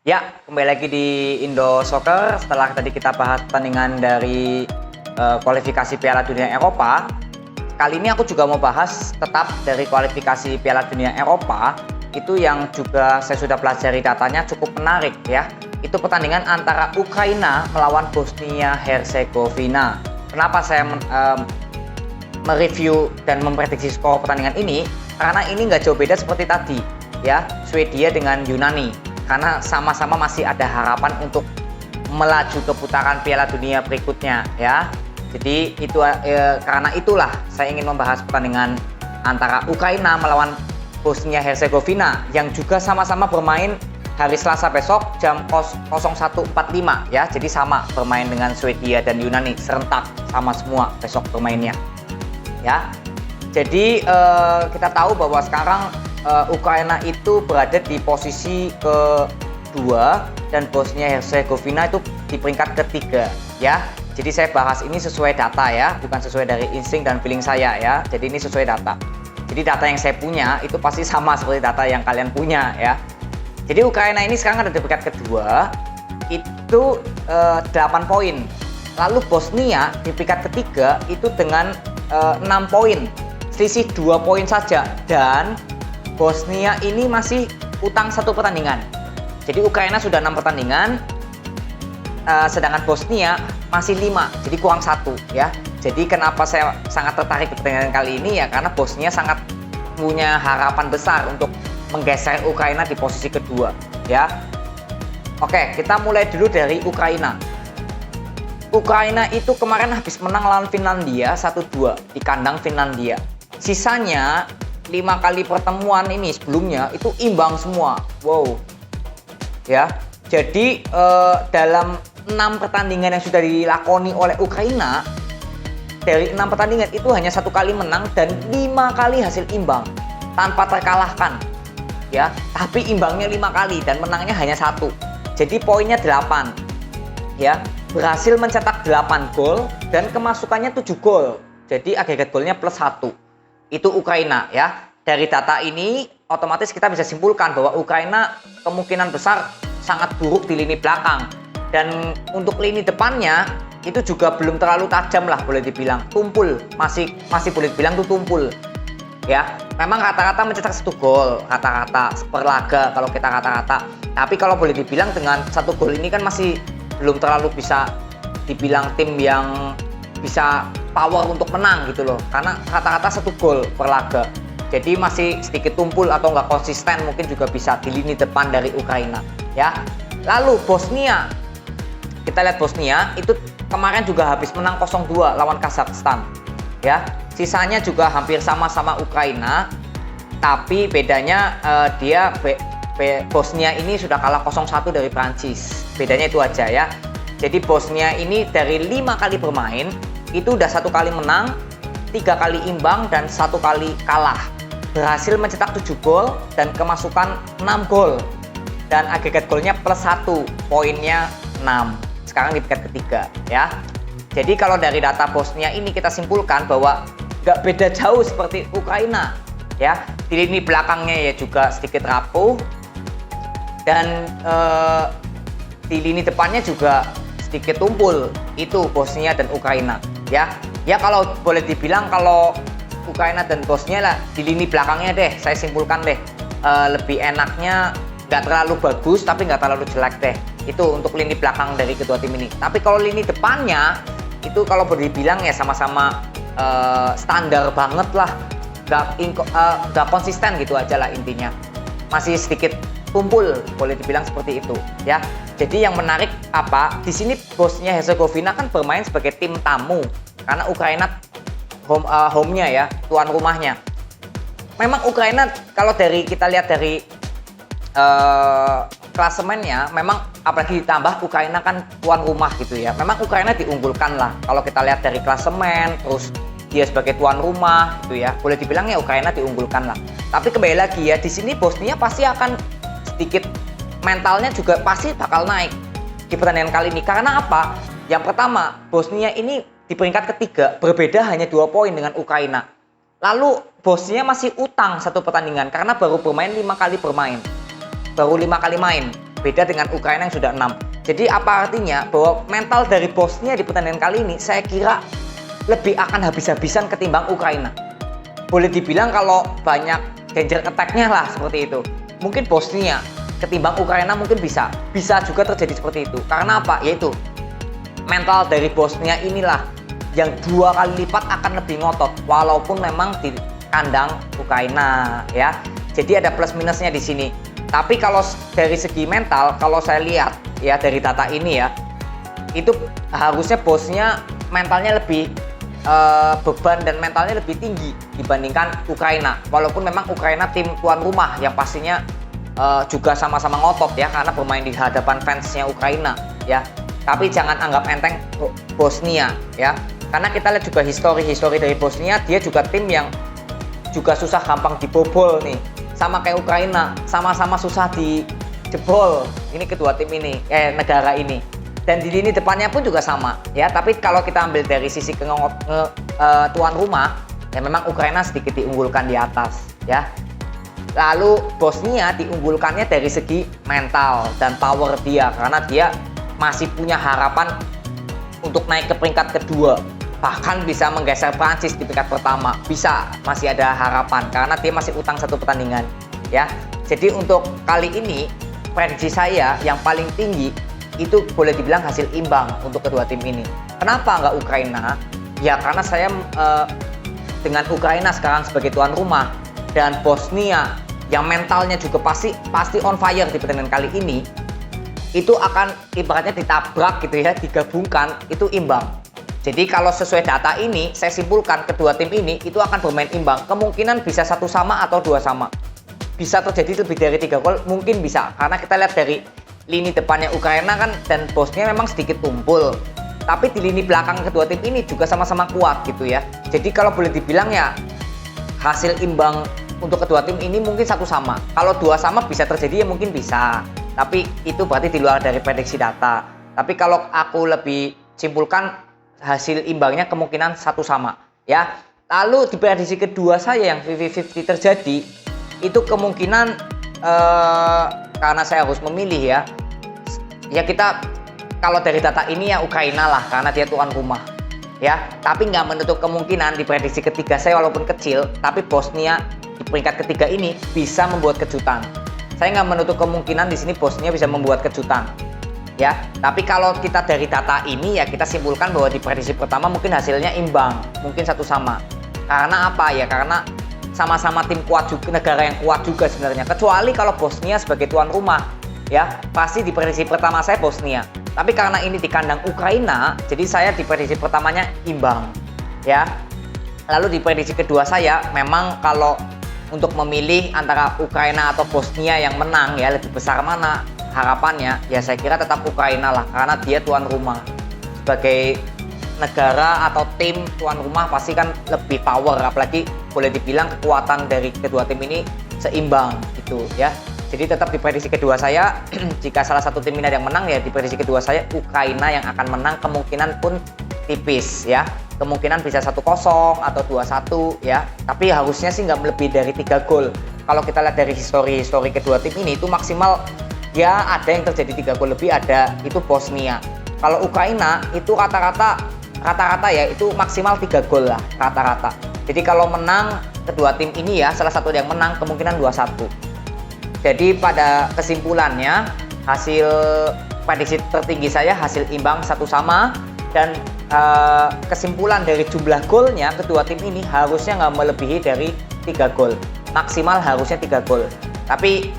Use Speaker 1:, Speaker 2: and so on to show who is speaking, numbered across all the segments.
Speaker 1: Ya, kembali lagi di Indo Soccer. Setelah tadi kita bahas pertandingan dari kualifikasi Piala Dunia Eropa, kali ini aku juga mau bahas tetap dari kualifikasi Piala Dunia Eropa, itu yang juga saya sudah pelajari datanya cukup menarik ya. Itu pertandingan antara Ukraina melawan Bosnia Herzegovina. Kenapa saya mereview dan memprediksi skor pertandingan ini? Karena ini nggak jauh beda seperti tadi ya, Swedia dengan Yunani. Karena sama-sama masih ada harapan untuk melaju ke putaran Piala Dunia berikutnya ya. Jadi itu karena itulah saya ingin membahas pertandingan antara Ukraina melawan Bosnia Herzegovina yang juga sama-sama bermain hari Selasa besok jam 01.45 ya. Jadi sama bermain dengan Swedia dan Yunani, serentak sama semua besok bermainnya ya. Jadi kita tahu bahwa sekarang Ukraina itu berada di posisi kedua dan Bosnia Herzegovina itu di peringkat ketiga ya. Jadi saya bahas ini sesuai data ya, bukan sesuai dari insting dan feeling saya ya. Jadi ini sesuai data. Jadi data yang saya punya itu pasti sama seperti data yang kalian punya ya. Jadi Ukraina ini sekarang ada di peringkat kedua itu 8 poin. Lalu Bosnia di peringkat ketiga itu dengan 6 poin. Selisih 2 poin saja, dan Bosnia ini masih utang 1 pertandingan. Jadi Ukraina sudah 6 pertandingan, sedangkan Bosnia masih 5, jadi kurang 1 ya. Jadi kenapa saya sangat tertarik pertandingan kali ini ya, karena Bosnia sangat punya harapan besar untuk menggeser Ukraina di posisi kedua ya. Oke, kita mulai dulu dari Ukraina. Ukraina itu kemarin habis menang lawan Finlandia 1-2 di kandang Finlandia. Sisanya 5 kali pertemuan ini sebelumnya itu imbang semua. Wow. Ya. Jadi dalam 6 pertandingan yang sudah dilakoni oleh Ukraina, dari 6 pertandingan itu hanya 1 kali menang dan 5 kali hasil imbang tanpa terkalahkan. Ya, tapi imbangnya 5 kali dan menangnya hanya 1. Jadi poinnya 8. Ya, berhasil mencetak 8 gol dan kemasukannya 7 gol. Jadi agregat golnya plus 1. Itu Ukraina ya. Dari data ini otomatis kita bisa simpulkan bahwa Ukraina kemungkinan besar sangat buruk di lini belakang, dan untuk lini depannya itu juga belum terlalu tajam lah, boleh dibilang tumpul, masih boleh dibilang tuh tumpul ya. Memang rata-rata mencetak 1 gol rata-rata per laga kalau kita rata-rata, tapi kalau boleh dibilang dengan 1 gol ini kan masih belum terlalu bisa dibilang tim yang bisa power untuk menang gitu loh, karena rata-rata 1 gol per laga. Jadi masih sedikit tumpul atau nggak konsisten, mungkin juga bisa di lini depan dari Ukraina ya. Lalu Bosnia, kita lihat Bosnia itu kemarin juga habis menang 0-2 lawan Kazakhstan ya. Sisanya juga hampir sama-sama Ukraina, tapi bedanya Bosnia ini sudah kalah 0-1 dari Prancis. Bedanya itu aja ya. Jadi Bosnia ini dari 5 kali bermain itu udah 1 kali menang, 3 kali imbang dan 1 kali kalah. Berhasil mencetak 7 gol dan kemasukan 6 gol. Dan agregat golnya plus 1, poinnya 6. Sekarang di peringkat ketiga ya. Jadi kalau dari data Bosnia ini kita simpulkan bahwa nggak beda jauh seperti Ukraina ya. Di lini belakangnya ya juga sedikit rapuh, dan di lini depannya juga sedikit tumpul. Itu Bosnia dan Ukraina ya. Ya kalau boleh dibilang kalau Ukraina dan Bosnia lah di lini belakangnya deh, saya simpulkan deh lebih enaknya nggak terlalu bagus tapi nggak terlalu jelek deh. Itu untuk lini belakang dari kedua tim ini. Tapi kalau lini depannya itu kalau boleh dibilang ya sama-sama standar banget lah, nggak konsisten gitu aja lah intinya. Masih sedikit tumpul, boleh dibilang seperti itu ya. Jadi yang menarik apa? Di sini Bosnia Herzegovina kan bermain sebagai tim tamu karena Ukraina home-nya ya, tuan rumahnya. Memang Ukraina kalau kita lihat dari klasemennya, memang apalagi ditambah Ukraina kan tuan rumah gitu ya. Memang Ukraina diunggulkan lah kalau kita lihat dari klasemen, terus dia sebagai tuan rumah gitu ya. Boleh dibilang ya Ukraina diunggulkan lah. Tapi kembali lagi ya, di sini Bosnia pasti akan sedikit mentalnya juga pasti bakal naik di pertandingan kali ini. Karena apa? Yang pertama, Bosnia ini di peringkat ketiga, berbeda hanya 2 poin dengan Ukraina. Lalu Bosnia masih utang 1 pertandingan karena baru bermain 5 kali bermain. Baru 5 kali main. beda dengan Ukraina yang sudah 6. Jadi apa artinya? Bahwa mental dari Bosnia di pertandingan kali ini saya kira lebih akan habis-habisan ketimbang Ukraina. Boleh dibilang kalau banyak danger attack-nya lah seperti itu. Mungkin Bosnia ketimbang Ukraina mungkin bisa juga terjadi seperti itu. Karena apa? Yaitu mental dari Bosnia inilah yang 2 kali lipat akan lebih ngotot walaupun memang di kandang Ukraina ya. Jadi ada plus minusnya di sini. Tapi kalau dari segi mental, kalau saya lihat ya dari data ini ya, itu harusnya Bosnia mentalnya lebih beban dan mentalnya lebih tinggi dibandingkan Ukraina. Walaupun memang Ukraina tim tuan rumah yang pastinya juga sama-sama ngotot ya karena bermain di hadapan fansnya Ukraina ya. Tapi jangan anggap enteng Bosnia ya. Karena kita lihat juga histori dari Bosnia, dia juga tim yang juga susah gampang dibobol nih. Sama kayak Ukraina, sama-sama susah dijebol. Ini kedua tim ini, negara ini. Dan di lini depannya pun juga sama, ya. Tapi kalau kita ambil dari sisi tuan rumah, ya memang Ukraina sedikit diunggulkan di atas, ya. Lalu Bosnia diunggulkannya dari segi mental dan power dia, karena dia masih punya harapan untuk naik ke peringkat kedua. Bahkan bisa menggeser Prancis di peringkat pertama, masih ada harapan karena dia masih utang 1 pertandingan ya. Jadi untuk kali ini prediksi saya yang paling tinggi itu boleh dibilang hasil imbang untuk kedua tim ini. Kenapa nggak Ukraina? Ya karena saya dengan Ukraina sekarang sebagai tuan rumah dan Bosnia yang mentalnya juga pasti on fire di pertandingan kali ini, itu akan ibaratnya ditabrak gitu ya, digabungkan itu imbang. Jadi kalau sesuai data ini, saya simpulkan kedua tim ini itu akan bermain imbang. Kemungkinan bisa 1 sama atau 2 sama. Bisa terjadi lebih dari 3 gol, mungkin bisa. Karena kita lihat dari lini depannya Ukraina kan dan Bosnia memang sedikit tumpul. Tapi di lini belakang kedua tim ini juga sama-sama kuat gitu ya. Jadi kalau boleh dibilang ya hasil imbang untuk kedua tim ini mungkin 1 sama. Kalau 2 sama bisa terjadi ya mungkin bisa. Tapi itu berarti di luar dari prediksi data. Tapi kalau aku lebih simpulkan hasil imbangnya kemungkinan 1 sama ya. Lalu di prediksi kedua saya yang 50-50 terjadi itu kemungkinan karena saya harus memilih ya kita kalau dari data ini ya Ukraina lah karena dia tuan rumah ya. Tapi nggak menutup kemungkinan di prediksi ketiga saya walaupun kecil, tapi Bosnia di peringkat ketiga ini bisa membuat kejutan. Saya nggak menutup kemungkinan di sini Bosnia bisa membuat kejutan ya. Tapi kalau kita dari data ini ya kita simpulkan bahwa di prediksi pertama mungkin hasilnya imbang, mungkin 1 sama. Karena apa ya? Karena sama-sama tim kuat juga, negara yang kuat juga sebenarnya. Kecuali kalau Bosnia sebagai tuan rumah ya, pasti di prediksi pertama saya Bosnia. Tapi karena ini di kandang Ukraina, jadi saya di prediksi pertamanya imbang ya. Lalu di prediksi kedua saya memang kalau untuk memilih antara Ukraina atau Bosnia yang menang ya, lebih besar mana harapannya, ya saya kira tetap Ukraina lah karena dia tuan rumah. Sebagai negara atau tim tuan rumah pasti kan lebih power, apalagi boleh dibilang kekuatan dari kedua tim ini seimbang gitu ya. Jadi tetap di prediksi kedua saya jika salah satu tim ini ada yang menang ya di prediksi kedua saya Ukraina yang akan menang, kemungkinan pun tipis ya. Kemungkinan bisa 1-0 atau 2-1 ya. Tapi harusnya sih nggak lebih dari 3 gol. Kalau kita lihat dari histori kedua tim ini itu maksimal ya ada yang terjadi 3 gol lebih, ada itu Bosnia. Kalau Ukraina itu rata-rata ya itu maksimal 3 gol lah rata-rata. Jadi kalau menang kedua tim ini ya salah satu yang menang kemungkinan 2-1. Jadi pada kesimpulannya hasil prediksi tertinggi saya hasil imbang 1 sama dan kesimpulan dari jumlah golnya kedua tim ini harusnya nggak melebihi dari 3 gol. Maksimal harusnya 3 gol. Tapi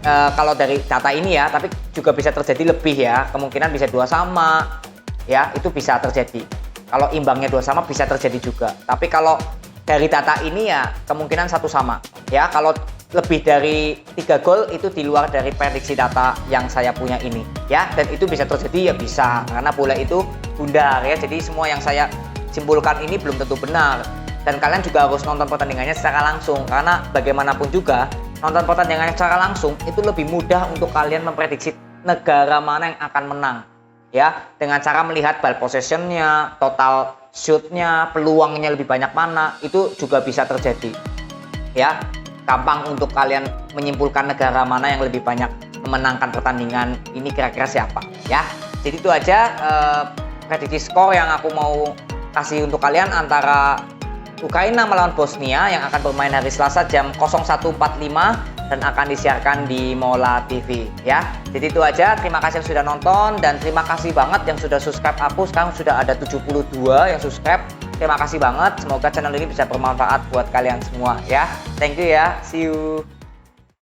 Speaker 1: kalau dari data ini ya, tapi juga bisa terjadi lebih ya. Kemungkinan bisa 2 sama ya, itu bisa terjadi. Kalau imbangnya 2 sama bisa terjadi juga. Tapi kalau dari data ini ya kemungkinan 1 sama ya. Kalau lebih dari 3 gol itu di luar dari prediksi data yang saya punya ini ya, dan itu bisa terjadi ya bisa karena bola itu bundar ya. Jadi semua yang saya simpulkan ini belum tentu benar dan kalian juga harus nonton pertandingannya secara langsung karena bagaimanapun juga nonton pertandingannya secara langsung itu lebih mudah untuk kalian memprediksi negara mana yang akan menang ya, dengan cara melihat ball possession-nya, total shoot-nya, peluangnya lebih banyak mana, itu juga bisa terjadi ya. Gampang untuk kalian menyimpulkan negara mana yang lebih banyak memenangkan pertandingan ini kira-kira siapa ya. Jadi itu aja prediksi skor yang aku mau kasih untuk kalian antara Ukraina melawan Bosnia yang akan bermain hari Selasa jam 01.45 dan akan disiarkan di Mola TV ya. Jadi itu aja, terima kasih yang sudah nonton dan terima kasih banget yang sudah subscribe aku. Sekarang sudah ada 72 yang subscribe. Terima kasih banget, semoga channel ini bisa bermanfaat buat kalian semua ya. Thank you ya, see you.